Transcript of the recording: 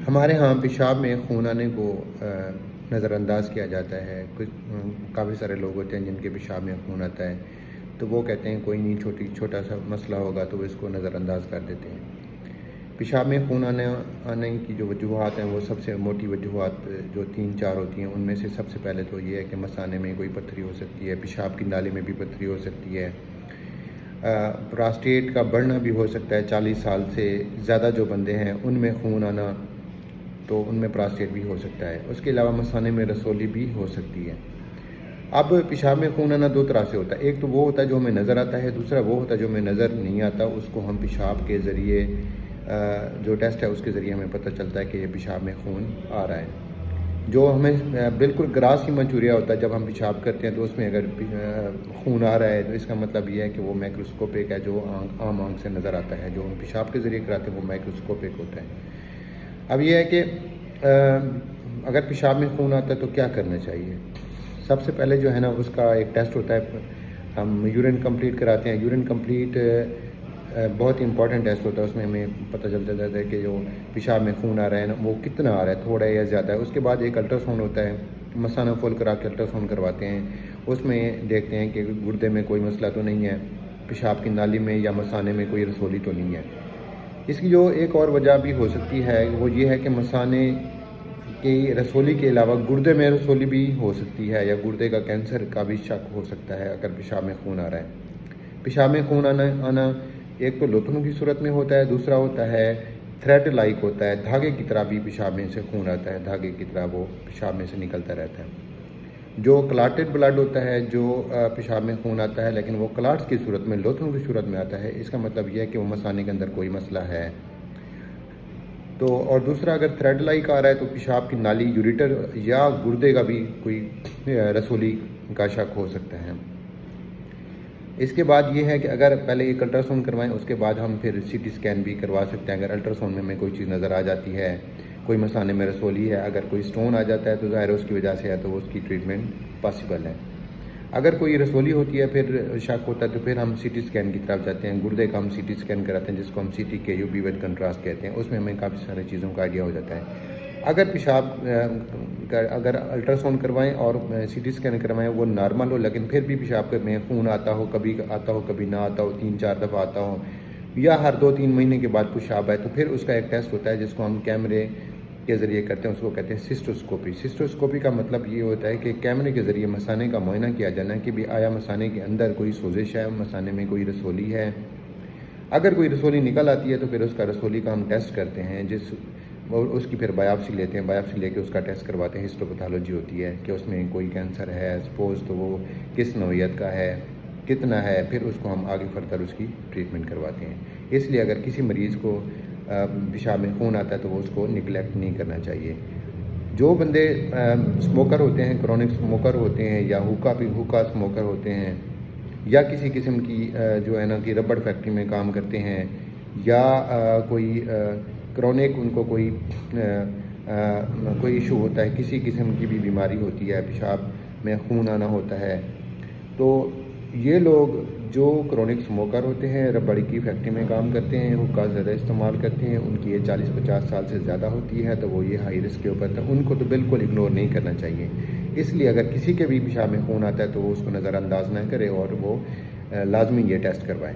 ہمارے ہاں پیشاب میں خون آنے کو نظر انداز کیا جاتا ہے. کافی سارے لوگ ہوتے ہیں جن کے پیشاب میں خون آتا ہے تو وہ کہتے ہیں کوئی نہیں، چھوٹا سا مسئلہ ہوگا تو وہ اس کو نظر انداز کر دیتے ہیں. پیشاب میں خون آنے کی جو وجوہات ہیں وہ سب سے موٹی وجوہات جو 3-4 ہوتی ہیں. ان میں سے سب سے پہلے تو یہ ہے کہ مثانے میں کوئی پتھری ہو سکتی ہے، پیشاب کی نالی میں بھی پتھری ہو سکتی ہے، پراسٹیٹ کا بڑھنا بھی ہو سکتا ہے. 40 سال سے زیادہ جو بندے ہیں ان میں خون آنا، تو ان میں پراسٹیٹ بھی ہو سکتا ہے. اس کے علاوہ مثانے میں رسولی بھی ہو سکتی ہے. اب پیشاب میں خون آنا 2 طرح سے ہوتا ہے. ایک تو وہ ہوتا ہے جو ہمیں نظر آتا ہے، دوسرا وہ ہوتا ہے جو ہمیں نظر نہیں آتا. اس کو ہم پیشاب کے ذریعے جو ٹیسٹ ہے اس کے ذریعے ہمیں پتہ چلتا ہے کہ یہ پیشاب میں خون آ رہا ہے. جو ہمیں بالکل گراس ہی منچوریا ہوتا ہے، جب ہم پیشاب کرتے ہیں تو اس میں اگر خون آ رہا ہے تو اس کا مطلب یہ ہے کہ وہ مائکروسکوپک ہے، جو عام آنکھ سے نظر آتا ہے. جو ہم پیشاب کے ذریعے کراتے ہیں وہ مائکروسکوپک ہوتا ہے. اب یہ ہے کہ اگر پیشاب میں خون آتا ہے تو کیا کرنا چاہیے. سب سے پہلے جو ہے نا اس کا ایک ٹیسٹ ہوتا ہے، ہم یورین کمپلیٹ کراتے ہیں. یورین کمپلیٹ بہت امپورٹنٹ ٹیسٹ ہوتا ہے. اس میں ہمیں پتہ چلتا جاتا ہے کہ جو پیشاب میں خون آ رہا ہے نا وہ کتنا آ رہا ہے، تھوڑا ہے یا زیادہ ہے. اس کے بعد ایک الٹرا ساؤنڈ ہوتا ہے، مثانہ فل کرا کے الٹرا ساؤنڈ کرواتے ہیں. اس میں دیکھتے ہیں کہ گردے میں کوئی مسئلہ تو نہیں ہے، پیشاب کی نالی میں یا مثانے میں کوئی رسولی تو نہیں ہے. اس کی جو ایک اور وجہ بھی ہو سکتی ہے وہ یہ ہے کہ مثانے کی رسولی کے علاوہ گردے میں رسولی بھی ہو سکتی ہے، یا گردے کا کینسر کا بھی شک ہو سکتا ہے اگر پیشاب میں خون آ رہا ہے. پیشاب میں خون آنا ایک تو لوتھڑوں کی صورت میں ہوتا ہے، دوسرا ہوتا ہے تھریڈ لائک ہوتا ہے، دھاگے کی طرح بھی پیشاب میں سے خون آتا ہے، دھاگے کی طرح وہ پیشاب میں سے نکلتا رہتا ہے. جو کلاٹڈ بلڈ ہوتا ہے، جو پیشاب میں خون آتا ہے لیکن وہ کلاٹس کی صورت میں، لوتھڑوں کی صورت میں آتا ہے، اس کا مطلب یہ ہے کہ وہ مثانے کے اندر کوئی مسئلہ ہے. تو اور دوسرا اگر تھریڈ لائک آ رہا ہے تو پیشاب کی نالی، یوریٹر یا گردے کا بھی کوئی رسولی کا شک ہو سکتا ہے. اس کے بعد یہ ہے کہ اگر پہلے ایک الٹرا ساؤنڈ کروائیں، اس کے بعد ہم پھر سی ٹی اسکین بھی کروا سکتے ہیں. اگر الٹرا ساؤنڈ میں ہمیں کوئی چیز نظر آ جاتی ہے، کوئی مثانے میں رسولی ہے، اگر کوئی اسٹون آ جاتا ہے تو ظاہر ہے اس کی وجہ سے ہے تو اس کی ٹریٹمنٹ پاسبل ہے. اگر کوئی رسولی ہوتی ہے، پھر شک ہوتا ہے تو پھر ہم سی ٹی اسکین کی طرف جاتے ہیں. گردے کا ہم سی ٹی اسکین کراتے ہیں جس کو ہم سی ٹی کے یو بی ود کنٹراسٹ کہتے ہیں. اس میں ہمیں کافی سارے چیزوں کا آئیڈیا ہو جاتا ہے. اگر پیشاب اگر الٹرا ساؤنڈ کروائیں اور سی ٹی اسکین کروائیں وہ نارمل ہو، لیکن پھر بھی پیشاب میں خون آتا ہو، کبھی آتا ہو کبھی نہ آتا ہو، 3-4 دفعہ آتا ہو، یا ہر 2-3 مہینے کے بعد پیشاب آئے، تو پھر اس کا ایک ٹیسٹ ہوتا ہے جس کو ہم کیمرے کے ذریعے کرتے ہیں. اس کو کہتے ہیں سسٹوسکوپی. سسٹوسکوپی کا مطلب یہ ہوتا ہے کہ کیمرے کے ذریعے مثانے کا معائنہ کیا جانا ہے کہ بھی آیا مثانے کے اندر کوئی سوزش ہے، مثانے میں کوئی رسولی ہے. اگر کوئی رسولی نکل آتی ہے تو پھر اس کا رسولی کا ہم ٹیسٹ کرتے ہیں، اس کی پھر بایوپسی لیتے ہیں. بایوپسی لے کے اس کا ٹیسٹ کرواتے ہیں. ہسٹوپیتھولوجی ہوتی ہے کہ اس میں کوئی کینسر ہے، سپوز تو وہ کس نوعیت کا ہے، کتنا ہے، پھر اس کو ہم آگے فردر اس کی ٹریٹمنٹ کرواتے ہیں. اس لیے اگر کسی مریض کو پیشاب میں خون آتا ہے تو وہ اس کو نگلیکٹ نہیں کرنا چاہیے. جو بندے اسموکر ہوتے ہیں، کرونک اسموکر ہوتے ہیں، یا ہوکا اسموکر ہوتے ہیں، یا کسی قسم کی جو ہے نا کہ ربڑ فیکٹری میں کام کرتے ہیں، یا کوئی کرونک ان کو کوئی ایشو ہوتا ہے، کسی قسم کی بھی بیماری ہوتی ہے، پیشاب میں خون آنا ہوتا ہے، تو یہ لوگ جو کرونک اسموکر ہوتے ہیں، ربڑ کی فیکٹری میں کام کرتے ہیں، حقہ زیادہ استعمال کرتے ہیں، ان کی ایج 40-50 سال سے زیادہ ہوتی ہے تو وہ یہ ہائی رسک کے اوپر تھا. ان کو تو بالکل اگنور نہیں کرنا چاہیے. اس لیے اگر کسی کے بھی پیشاب میں خون آتا ہے تو وہ اس کو نظر انداز نہ کرے اور وہ لازمی یہ ٹیسٹ کروائے.